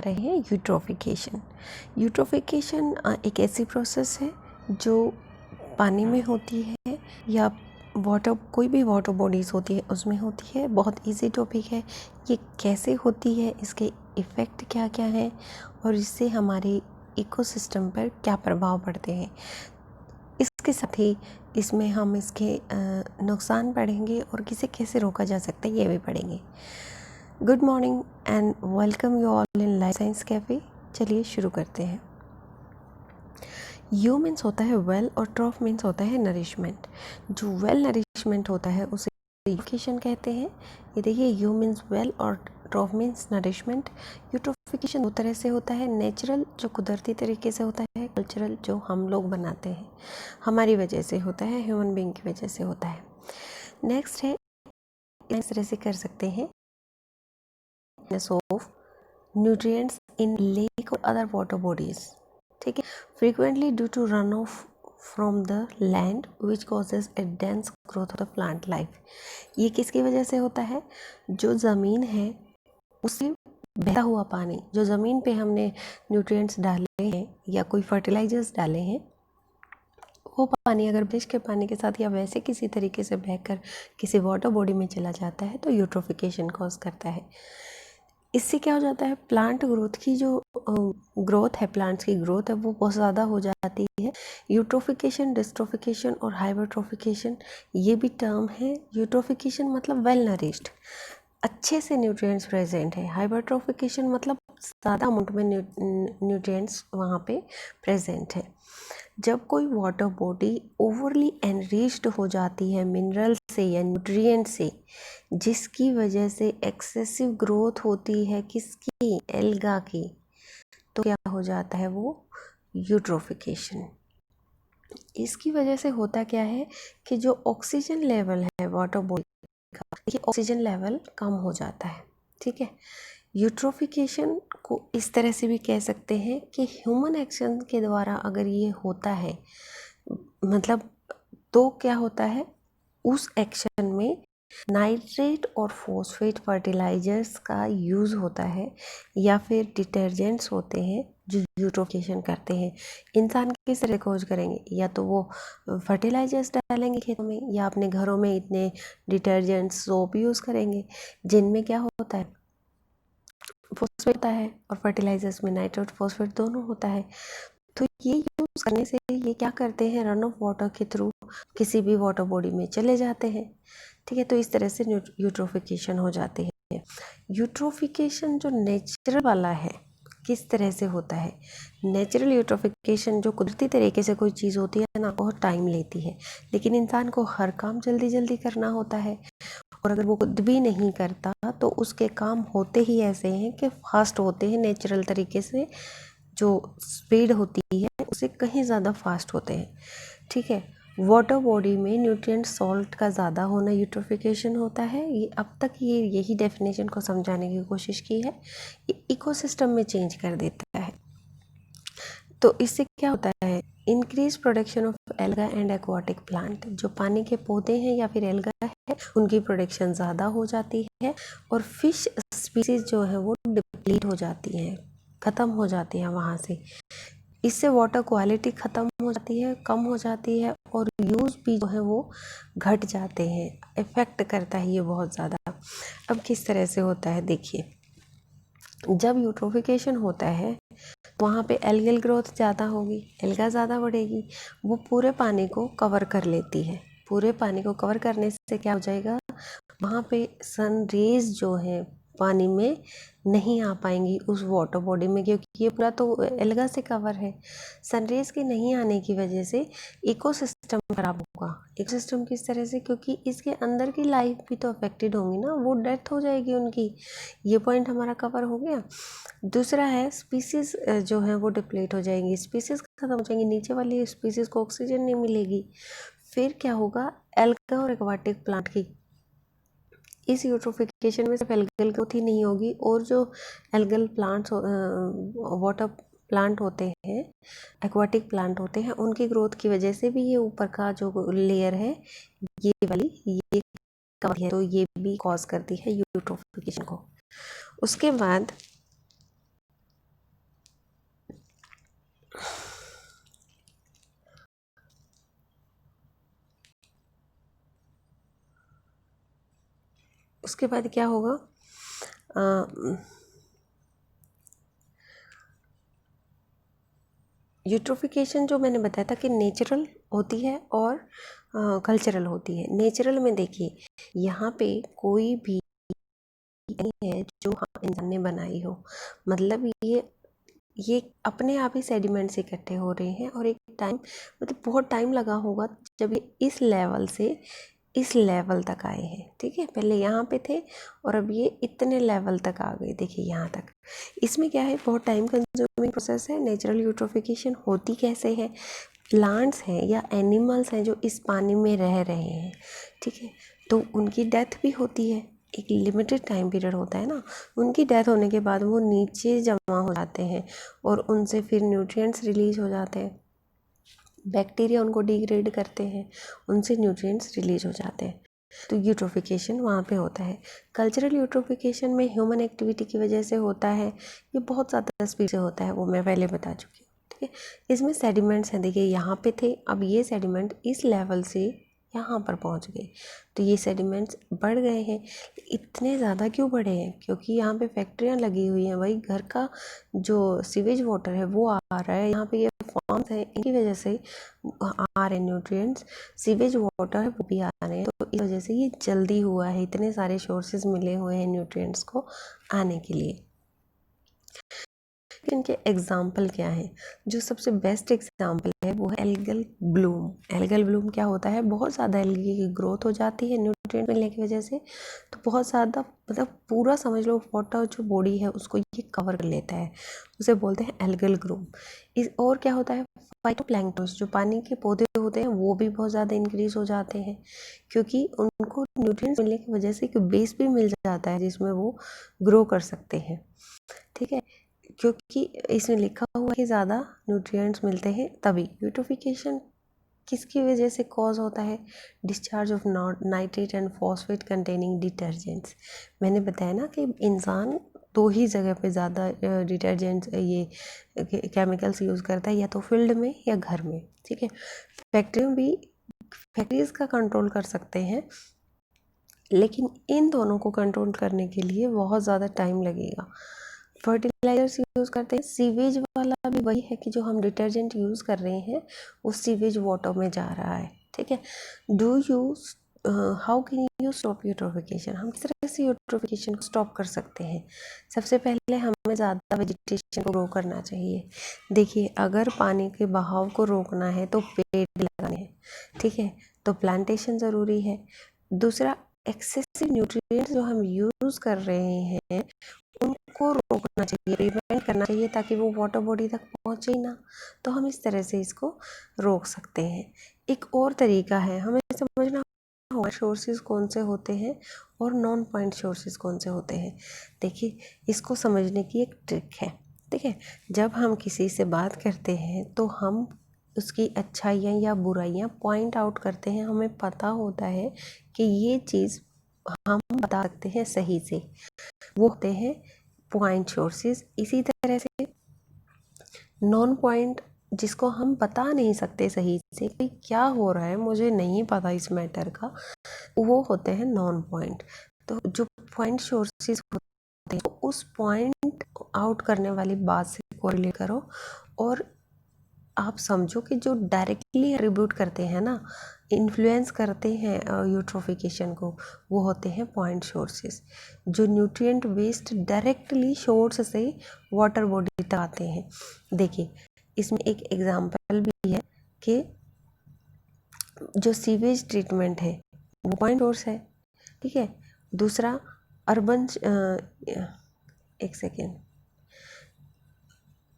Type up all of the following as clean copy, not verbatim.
रहे हैं eutrophication. Eutrophication एक ऐसी प्रोसेस है जो पानी में होती है या कोई भी वाटर बॉडीज़ होती है उसमें होती है। बहुत इजी टॉपिक है। ये कैसे होती है, इसके इफ़ेक्ट क्या क्या हैं और इससे हमारे इकोसिस्टम पर क्या प्रभाव पड़ते हैं। इसके साथ ही इसमें हम इसके नुकसान पढ़ेंगे और किसे कैसे रोका जा सकता है ये भी पढ़ेंगे। Good morning and welcome you all in life science cafe. चलिए शुरू करते हैं। यू मीन्स होता है वेल और ट्रॉफ मीन्स होता है नरिशमेंट। जो वेल नरिशमेंट होता है उसे यूट्रोफिकेशन कहते हैं। ये देखिए, यू मीन्स वेल और ट्रॉफ मीन्स नरिशमेंट। यूट्रोफिकेशन दो तरह से होता है, नेचुरल जो कुदरती तरीके से होता है, कल्चरल जो हम लोग बनाते हैं, हमारी वजह से होता है, ह्यूमन बीइंग की वजह से होता है। नेक्स्ट है, इस तरह से कर सकते हैं of nutrients in lake or other water bodies, ठीक है, frequently due to runoff from the land which causes a dense growth of the plant life। ये किसकी वजह से होता है? जो ज़मीन है उससे बहता हुआ पानी, जो ज़मीन पे हमने न्यूट्रिएंट्स डाले हैं या कोई फर्टिलाइजर्स डाले हैं, वो पानी अगर बारिश के पानी के साथ या वैसे किसी तरीके से बहकर किसी वाटर बॉडी में चला जाता है तो यूट्रोफिकेशन कॉज करता है। इससे क्या हो जाता है, प्लांट ग्रोथ की जो ग्रोथ है, प्लांट्स की ग्रोथ है वो बहुत ज़्यादा हो जाती है। यूट्रोफिकेशन, डिस्ट्रोफिकेशन और हाइपरट्रोफिकेशन ये भी टर्म है। यूट्रोफिकेशन मतलब वेल नरिश्ड, अच्छे से न्यूट्रिएंट्स प्रेजेंट है। हाइपरट्रोफिकेशन मतलब ज़्यादा अमाउंट में न्यूट्रिएंट्स वहाँ पे प्रेजेंट है। जब कोई वाटर बॉडी ओवरली एनरिच्ड हो जाती है मिनरल से या न्यूट्रिएंट से, जिसकी वजह से एक्सेसिव ग्रोथ होती है किसकी, एल्गा की, तो क्या हो जाता है वो यूट्रोफिकेशन। इसकी वजह से होता क्या है कि जो ऑक्सीजन लेवल है वाटर बॉडी का, देखिए ऑक्सीजन लेवल कम हो जाता है, ठीक है। यूट्रोफिकेशन को इस तरह से भी कह सकते हैं कि ह्यूमन एक्शन के द्वारा अगर ये होता है, मतलब तो क्या होता है, उस एक्शन में नाइट्रेट और फॉस्फेट फर्टिलाइजर्स का यूज़ होता है या फिर डिटर्जेंट्स होते हैं जो यूट्रोफिकेशन करते हैं। इंसान किस तरह खोज करेंगे, या तो वो फर्टिलाइजर्स डालेंगे खेतों में या अपने घरों में इतने डिटर्जेंट्स, सोप यूज़ करेंगे जिनमें क्या होता है, फॉस्फेट होता है, और फर्टिलाइजर्स में नाइट्रेट फॉस्फेट दोनों होता है। तो ये यूज़ करने से ये क्या करते हैं, रन ऑफ वाटर के थ्रू किसी भी वाटर बॉडी में चले जाते हैं, ठीक है। तो इस तरह से यूट्रोफिकेशन हो जाती है। यूट्रोफिकेशन जो नेचुरल वाला है किस तरह से होता है, नेचुरल यूट्रोफिकेशन जो कुदरती तरीके से कोई चीज़ होती है ना, बहुत टाइम लेती है, लेकिन इंसान को हर काम जल्दी जल्दी करना होता है, और अगर वो खुद भी नहीं करता तो उसके काम होते ही ऐसे हैं कि फास्ट होते हैं, नेचुरल तरीके से जो स्पीड होती है उससे कहीं ज़्यादा फास्ट होते हैं, ठीक है। वाटर बॉडी में न्यूट्रिएंट सॉल्ट का ज़्यादा होना यूट्रोफिकेशन होता है। ये अब तक ये यही डेफिनेशन को समझाने की कोशिश की है। ये इकोसिस्टम में चेंज कर देता है। तो इससे क्या होता है, increase production of alga and aquatic plant. जो पानी के पौधे हैं या फिर एल्गा है उनकी प्रोडक्शन ज़्यादा हो जाती है, और फिश स्पीसीज जो है वो डिप्लीट हो जाती हैं, ख़त्म हो जाती हैं वहाँ से। इससे वाटर क्वालिटी ख़त्म हो जाती है, कम हो जाती है, और यूज़ भी जो है वो घट जाते हैं। इफ़ेक्ट करता है ये बहुत ज़्यादा। अब किस तरह से होता है, देखिए, जब यूट्रोफिकेशन होता है वहाँ पे एल्गल ग्रोथ ज़्यादा होगी, एल्गा ज़्यादा बढ़ेगी, वो पूरे पानी को कवर कर लेती है। पूरे पानी को कवर करने से क्या हो जाएगा, वहाँ पे सन रेज जो है पानी में नहीं आ पाएंगी उस वाटर बॉडी में, क्योंकि ये पूरा तो एल्गा से कवर है। सनरेज के नहीं आने की वजह से इकोसिस्टम खराब होगा। इकोसिस्टम किस तरह से, क्योंकि इसके अंदर की लाइफ भी तो अफेक्टेड होंगी ना, वो डेथ हो जाएगी उनकी। ये पॉइंट हमारा कवर हो गया। दूसरा है, स्पीसीज जो है वो डिप्लीट हो जाएंगी, स्पीसीज खत्म हो जाएंगी, नीचे वाली स्पीसीज को ऑक्सीजन नहीं मिलेगी। फिर क्या होगा, एल्गा और एक्वाटिक प्लांट की इस यूट्रोफिकेशन में सिर्फ एल्गल ग्रोथ ही नहीं होगी, और जो एल्गल प्लांट्स वाटर प्लांट होते हैं, एक्वाटिक प्लांट होते हैं, उनकी ग्रोथ की वजह से भी ये ऊपर का जो लेयर है ये वाली ये कवर है, तो ये भी कॉज करती है यूट्रोफिकेशन को। उसके बाद उसके बाद क्या होगा, यूट्रोफिकेशन जो मैंने बताया था कि नेचुरल होती है और कल्चरल होती है। नेचुरल में देखिए यहाँ पे कोई भी नहीं है जो इंसान ने बनाई हो, मतलब ये अपने आप ही सेडिमेंट्स इकट्ठे हो रहे हैं और एक टाइम, मतलब बहुत टाइम लगा होगा जब ये इस लेवल से इस लेवल तक आए हैं। ठीक है, पहले यहाँ पे थे और अब ये इतने लेवल तक आ गए, देखिए यहाँ तक। इसमें क्या है, बहुत टाइम कंज्यूमिंग प्रोसेस है। नेचुरल यूट्रोफिकेशन होती कैसे है, प्लांट्स हैं या एनिमल्स हैं जो इस पानी में रह रहे हैं, ठीक है, तो उनकी डेथ भी होती है। एक लिमिटेड टाइम पीरियड होता है ना, उनकी डेथ होने के बाद वो नीचे जमा हो जाते हैं और उनसे फिर न्यूट्रिएंट्स रिलीज हो जाते हैं। बैक्टीरिया उनको डिग्रेड करते हैं, उनसे न्यूट्रिएंट्स रिलीज हो जाते हैं। तो यूट्रोफिकेशन वहाँ पे होता है। कल्चरल यूट्रोफिकेशन में ह्यूमन एक्टिविटी की वजह से होता है, ये बहुत ज़्यादा स्पीड से होता है, वो मैं पहले बता चुकी हूँ। ठीक है, इसमें सेडिमेंट्स हैं, देखिए यहाँ पे थे, अब ये सेडिमेंट इस लेवल से यहाँ पर पहुँच गए, तो ये सेडिमेंट्स बढ़ गए हैं। इतने ज़्यादा क्यों बढ़े हैं, क्योंकि यहाँ पे फैक्ट्रियाँ लगी हुई हैं, वही घर का जो सीवेज वाटर है वो आ रहा है, यहाँ पे ये फॉर्म्स हैं, इनकी वजह से आ रहे न्यूट्रिएंट्स, सीवेज वाटर है वो भी आ रहे हैं, तो इस वजह से ये जल्दी हुआ है, इतने सारे सोर्सेज मिले हुए हैं न्यूट्रिएंट्स को आने के लिए। इनके एग्जाम्पल क्या हैं, जो सबसे बेस्ट एग्जाम्पल है वो है एल्गल ब्लूम। एल्गल ब्लूम क्या होता है, बहुत ज़्यादा एल्गी की ग्रोथ हो जाती है न्यूट्रिएंट मिलने की वजह से, तो बहुत ज़्यादा, मतलब पूरा समझ लो वाटर जो बॉडी है उसको ये कवर कर लेता है, उसे बोलते हैं एल्गल ग्लूम। इस और क्या होता है, फाइटोप्लैंक्टन जो पानी के पौधे होते हैं वो भी बहुत ज़्यादा इंक्रीज हो जाते हैं, क्योंकि उनको न्यूट्रिएंट्स मिलने की वजह से एक बेस भी मिल जाता है जिसमें वो ग्रो कर सकते हैं। ठीक है, क्योंकि इसमें लिखा हुआ है कि ज़्यादा न्यूट्रिएंट्स मिलते हैं तभी। यूट्रोफिकेशन किसकी वजह से कॉज होता है, discharge of nitrate and phosphate containing detergents. मैंने बताया ना कि इंसान दो ही जगह पे ज़्यादा डिटर्जेंट्स ये केमिकल्स यूज़ करता है, या तो फील्ड में या घर में। ठीक है, फैक्ट्रियों भी फैक्ट्रीज का कंट्रोल कर सकते हैं, लेकिन इन दोनों को कंट्रोल करने के लिए बहुत ज़्यादा टाइम लगेगा। फर्टिलाइजर्स यूज़ करते हैं, सीवेज वाला भी वही है कि जो हम डिटर्जेंट यूज़ कर रहे हैं वो सीवेज वाटर में जा रहा है। ठीक है, do use how can you stop eutrophication, हम किस तरह से यूट्रोफिकेशन को स्टॉप कर सकते हैं। सबसे पहले हमें ज़्यादा वेजिटेशन को ग्रो करना चाहिए। देखिए, अगर पानी के बहाव को रोकना है तो पेड़ लगाने हैं, ठीक है, तो प्लांटेशन ज़रूरी है। दूसरा, एक्सेसिव न्यूट्रिएंट्स जो हम यूज़ कर रहे हैं उनको रोकना चाहिए, प्रिवेंट करना चाहिए, ताकि वो वाटर बॉडी तक पहुँचे ही ना, तो हम इस तरह से इसको रोक सकते हैं। एक और तरीका है, हमें समझना होगा सोर्सेज कौन से होते हैं और नॉन पॉइंट सोर्सेज कौन से होते हैं। देखिए, इसको समझने की एक ट्रिक है। ठीक है, जब हम किसी से बात करते हैं तो हम उसकी अच्छाइयाँ या बुराइयाँ पॉइंट आउट करते हैं, हमें पता होता है कि ये चीज़ हम बता सकते हैं सही से, वो होते हैं पॉइंट सोर्सेज। इसी तरह से नॉन पॉइंट, जिसको हम बता नहीं सकते सही से कि क्या हो रहा है, मुझे नहीं पता इस मैटर का, वो होते हैं नॉन पॉइंट। तो जो पॉइंट सोर्सेज होते हैं तो उस पॉइंट आउट करने वाली बात से कोरिलेट करो और आप समझो कि जो डायरेक्टली एट्रीब्यूट करते हैं ना, इन्फ्लुएंस करते हैं यूट्रोफिकेशन को, वो होते हैं पॉइंट सोर्सेज, जो न्यूट्रिएंट वेस्ट डायरेक्टली सोर्स से वाटर बॉडी तक आते हैं। देखिए, इसमें एक एग्जांपल भी है कि जो सीवेज ट्रीटमेंट है वो पॉइंट सोर्स है। ठीक है, दूसरा अर्बन, एक सेकेंड,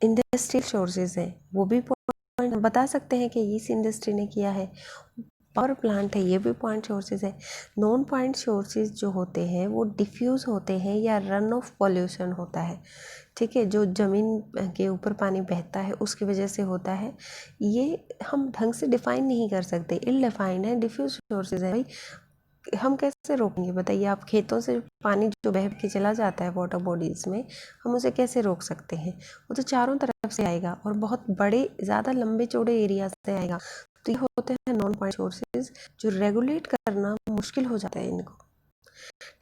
इंडस्ट्रियल सोर्सेज है, वो भी पॉइंट बता सकते हैं कि इस इंडस्ट्री ने किया है। पावर प्लांट है, ये भी पॉइंट सोर्सेज है। नॉन पॉइंट सोर्सेज जो होते हैं वो डिफ्यूज़ होते हैं या रन ऑफ पॉल्यूशन होता है। ठीक है, जो ज़मीन के ऊपर पानी बहता है उसकी वजह से होता है, ये हम ढंग से डिफ़ाइन नहीं कर सकते, इल डिफाइंड है, डिफ्यूज सोर्सेज है। भाई, हम कैसे रोकेंगे बताइए, आप खेतों से पानी जो बह के चला जाता है वाटर बॉडीज़ में, हम उसे कैसे रोक सकते हैं, वो तो चारों तरफ से आएगा और बहुत बड़े ज़्यादा लंबे चौड़े एरिया से आएगा। तो ये होते हैं नॉन पॉइंट सोर्सेज, जो रेगुलेट करना मुश्किल हो जाता है इनको।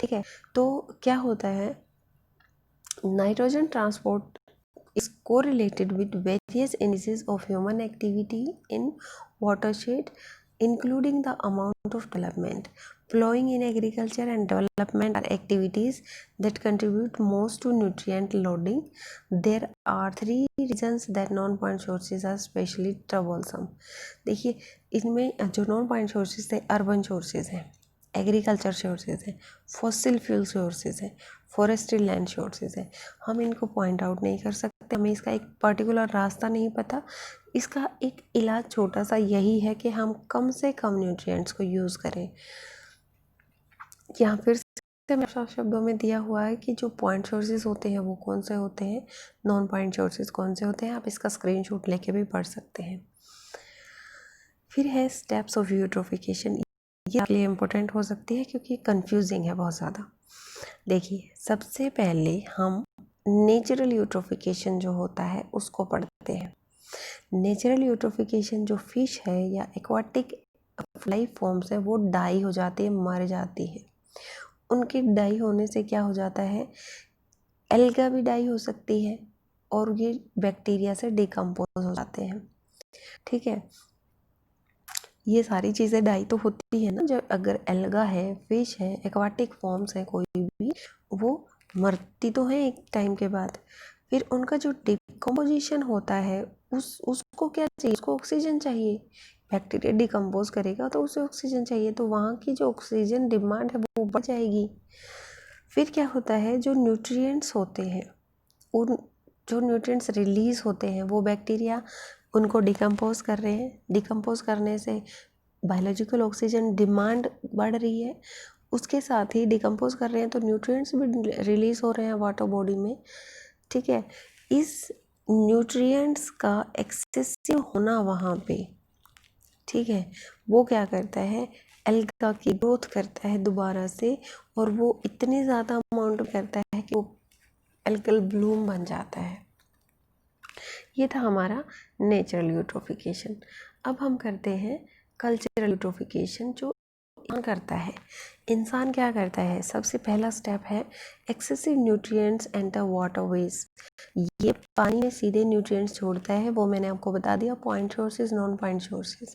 ठीक है, तो क्या होता है, nitrogen transport is correlated with various indices of human activity in watershed, including the amount of development. Plowing in agriculture and development are activities that contribute most to nutrient loading. There are three reasons that non-point sources are especially troublesome. देखिए, इनमें जो non point sources थे, urban sources हैं, agriculture sources हैं, fossil fuel sources हैं, forestry land sources हैं। हम इनको पॉइंट आउट नहीं कर सकते, हमें इसका एक पर्टिकुलर रास्ता नहीं पता। इसका एक इलाज छोटा सा यही है कि हम कम से कम न्यूट्रिएंट्स को यूज़ करें। यहाँ फिर से साफ शब्दों में दिया हुआ है कि जो पॉइंट सोर्सेज होते हैं वो कौन से होते हैं, नॉन पॉइंट सोर्सेज कौन से होते हैं। आप इसका स्क्रीनशॉट लेके भी पढ़ सकते हैं। फिर है स्टेप्स ऑफ यूट्रोफिकेशन। ये आपके लिए इम्पोर्टेंट हो सकती है क्योंकि कंफ्यूजिंग है बहुत ज़्यादा। देखिए, सबसे पहले हम नेचुरल यूट्रोफिकेशन जो होता है उसको पढ़ते हैं। नेचुरल यूट्रोफिकेशन जो फिश है या एक्वाटिक लाइफ फॉर्म्स है वो डाई हो जाती है, मर जाती है। उनके डाई होने से क्या हो जाता है, एल्गा भी डाई हो सकती है और ये बैक्टीरिया से डिकम्पोज हो जाते हैं। ठीक है, ये सारी चीज़ें डाई तो होती है ना। जब अगर एल्गा है, फिश है, एक्वाटिक फॉर्म्स है कोई भी, वो मरती तो है एक टाइम के बाद। फिर उनका जो डिकम्पोजिशन होता है उसको क्या चाहिए, उसको ऑक्सीजन चाहिए। बैक्टीरिया डिकम्पोज करेगा तो उसे ऑक्सीजन चाहिए, तो वहाँ की जो ऑक्सीजन डिमांड है वो बढ़ जाएगी। फिर क्या होता है, जो न्यूट्रिएंट्स होते हैं, उन जो न्यूट्रिएंट्स रिलीज होते हैं वो बैक्टीरिया उनको डिकम्पोज कर रहे हैं। डिकम्पोज करने से बायोलॉजिकल ऑक्सीजन डिमांड बढ़ रही है, उसके साथ ही डिकम्पोज कर रहे हैं तो न्यूट्रिएंट्स भी रिलीज हो रहे हैं वाटर बॉडी में। ठीक है, इस न्यूट्रिएंट्स का एक्सेसिव होना वहाँ पे, ठीक है, वो क्या करता है, एल्गा की ग्रोथ करता है दोबारा से, और वो इतनी ज़्यादा अमाउंट में करता है कि वो एल्गल ब्लूम बन जाता है। ये था हमारा नेचुरल यूट्रोफिकेशन। अब हम करते हैं कल्चरल यूट्रोफिकेशन, जो इंसान करता है। इंसान क्या करता है, सबसे पहला स्टेप है एक्सेसिव न्यूट्रिएंट्स एंटर वाटरवेज। ये पानी में सीधे न्यूट्रिएंट्स छोड़ता है, वो मैंने आपको बता दिया, point sources, non point sources.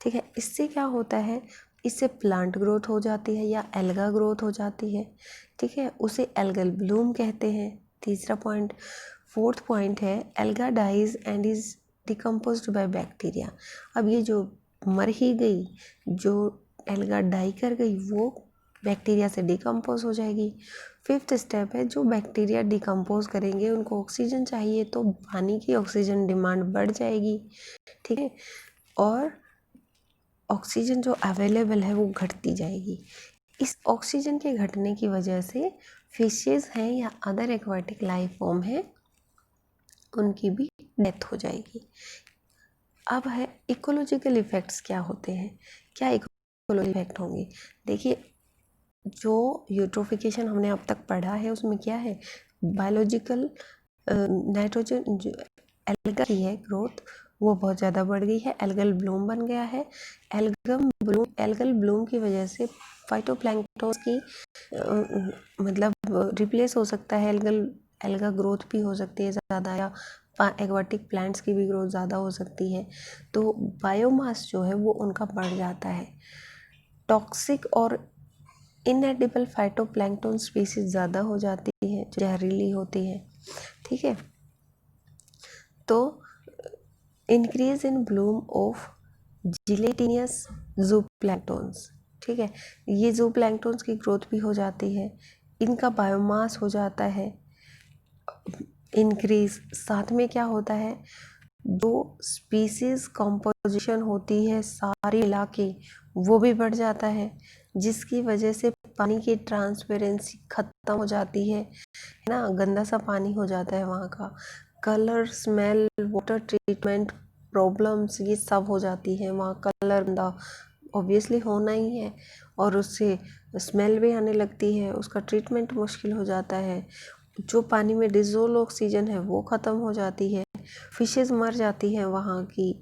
ठीक है, इससे क्या होता है, इससे प्लांट ग्रोथ हो जाती है या एल्गा ग्रोथ हो जाती है। ठीक है, उसे एल्गल ब्लूम कहते हैं। तीसरा पॉइंट, फोर्थ पॉइंट है algae dies and is decomposed by bacteria. अब ये जो मर ही गई, जो एल्गा डाई कर गई, वो बैक्टीरिया से डिकम्पोज हो जाएगी। फिफ्थ स्टेप है, जो बैक्टीरिया डिकम्पोज करेंगे उनको ऑक्सीजन चाहिए, तो पानी की ऑक्सीजन डिमांड बढ़ जाएगी। ठीक है, और ऑक्सीजन जो अवेलेबल है वो घटती जाएगी। इस ऑक्सीजन के घटने की वजह से फिशेस हैं या अदर एक्वाटिक लाइफ फॉर्म है, उनकी भी डेथ हो जाएगी। अब है इकोलॉजिकल इफेक्ट्स क्या होते हैं, क्या इकोलॉजिकल इफेक्ट होंगे। देखिए, जो यूट्रोफिकेशन हमने अब तक पढ़ा है उसमें क्या है, बायोलॉजिकल नाइट्रोजन जो एल्गा की है ग्रोथ वो बहुत ज़्यादा बढ़ गई है, एल्गल ब्लूम बन गया है। एल्गल ब्लूम की वजह से फाइटोप्लैंक्टन की मतलब रिप्लेस हो सकता है, एल्गा ग्रोथ भी हो सकती है ज़्यादा, या एक्वाटिक प्लांट्स की भी ग्रोथ ज़्यादा हो सकती है, तो बायोमास जो है वो उनका बढ़ जाता है। टॉक्सिक और इनएडिबल फाइटोप्लैंक्टन स्पीसीज ज़्यादा हो जाती है, जो जहरीली होती है। ठीक है, तो increase in bloom of gelatinous zooplanktons. ठीक है, ये जूप्लैंक्टन्स की ग्रोथ भी हो जाती है, इनका बायोमास हो जाता है इंक्रीज। साथ में क्या होता है, जो स्पीसीज कंपोजिशन होती है सारी इलाके, वो भी बढ़ जाता है, जिसकी वजह से पानी की ट्रांसपेरेंसी ख़त्म हो जाती है ना, गंदा सा पानी हो जाता है वहाँ का। Colour, smell, water treatment problems ये सब हो जाती है वहाँ। कलर गंदा ऑब्वियसली होना ही है, और उससे स्मेल भी आने लगती है, उसका ट्रीटमेंट मुश्किल हो जाता है। जो पानी में डिजोल्व ऑक्सीजन है वो ख़त्म हो जाती है, फिशेस मर जाती हैं वहाँ की,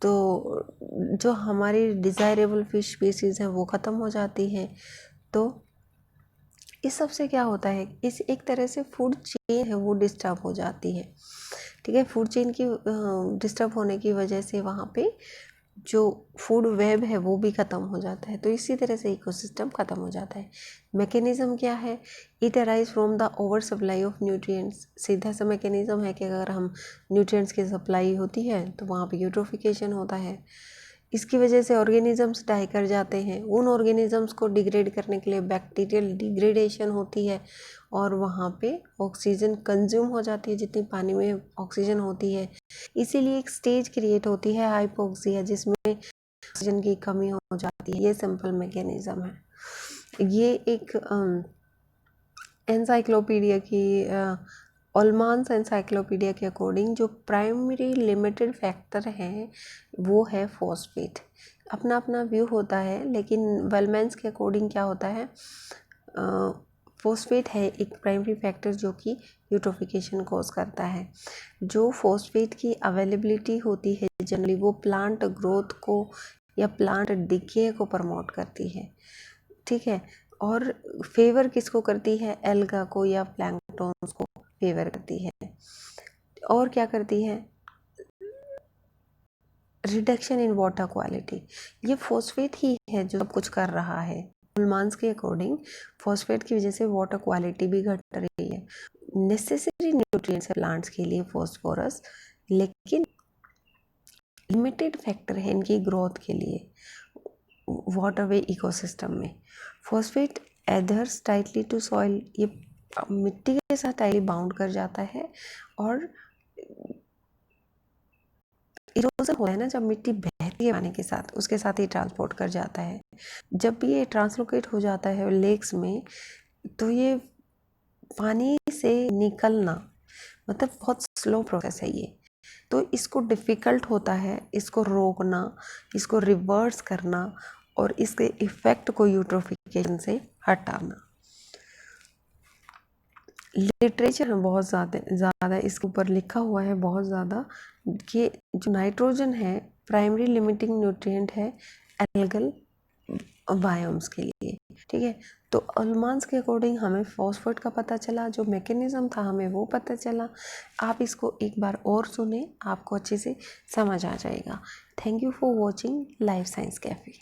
तो जो हमारी डिज़ायरेबल फ़िश स्पीसीज़ हैं वो ख़त्म हो जाती हैं। तो इस सब से क्या होता है, इस एक तरह से फूड चेन है वो डिस्टर्ब हो जाती है। ठीक है, फूड चेन की डिस्टर्ब होने की वजह से वहाँ पे जो फूड वेब है वो भी ख़त्म हो जाता है। तो इसी तरह से इकोसिस्टम ख़त्म हो जाता है। मैकेनिज़्म क्या है, it arise from the over supply of nutrients. सीधा सा मैकेनिज़्म है कि अगर हम न्यूट्रिएंट्स की सप्लाई होती है तो वहाँ पे यूट्रोफिकेशन होता है। इसकी वजह से ऑर्गेनिजम्स डाई कर जाते हैं। उन ऑर्गेनिजम्स को डिग्रेड करने के लिए बैक्टीरियल डिग्रेडेशन होती है और वहाँ पे ऑक्सीजन कंज्यूम हो जाती है जितनी पानी में ऑक्सीजन होती है। इसीलिए एक स्टेज क्रिएट होती है हाइपोक्सिया, जिसमें ऑक्सीजन की कमी हो जाती है। ये सिंपल मैकेनिज्म है। ये एक एनसाइक्लोपीडिया की ओल्मान्स एनसाइक्लोपीडिया के अकॉर्डिंग जो प्राइमरी लिमिटेड फैक्टर है वो है फॉस्फेट। अपना अपना व्यू होता है, लेकिन वेलमैन्स के अकॉर्डिंग क्या होता है, फॉस्फेट है एक प्राइमरी फैक्टर जो कि यूट्रोफिकेशन कॉज करता है। जो फॉस्फेट की अवेलेबिलिटी होती है जनरली वो प्लांट ग्रोथ को या प्लांट डिके को प्रमोट करती है। ठीक है, और फेवर किसको करती है, एल्गा को या प्लैंक्टन्स को फेवर करती है। और क्या करती है, रिडक्शन इन वाटर क्वालिटी। ये फॉस्फेट ही है जो सब कुछ कर रहा है। उल्मान्स के अकॉर्डिंग फॉस्फेट की वजह से वाटर क्वालिटी भी घट रही है। नेसेसरी न्यूट्रिएंट्स है प्लांट्स के लिए फॉस्फोरस, लेकिन लिमिटेड फैक्टर है इनकी ग्रोथ के लिए वाटरवे इकोसिस्टम में। फॉस्फेट एडहर्स टाइटली टू सॉइल, ये मिट्टी के साथ टाइटली बाउंड कर जाता है और इरोजन होता है ना, जब मिट्टी बहती है पानी के साथ उसके साथ ही ट्रांसपोर्ट कर जाता है। जब भी ये ट्रांसलोकेट हो जाता है लेक्स में तो ये पानी से निकलना मतलब बहुत स्लो प्रोसेस है ये, तो इसको डिफ़िकल्ट होता है इसको रोकना, इसको रिवर्स करना और इसके इफ़ेक्ट को यूट्रोफिकेशन से हटाना। लिटरेचर में बहुत ज़्यादा इसके ऊपर लिखा हुआ है बहुत ज़्यादा कि जो नाइट्रोजन है प्राइमरी लिमिटिंग न्यूट्रिएंट है एल्गल बायोम्स के लिए। ठीक है, तो उल्मान्स के अकॉर्डिंग हमें फॉस्फेट का पता चला, जो मैकेनिज्म था हमें वो पता चला। आप इसको एक बार और सुने, आपको अच्छे से समझ आ जाएगा। Thank you for watching life science cafe.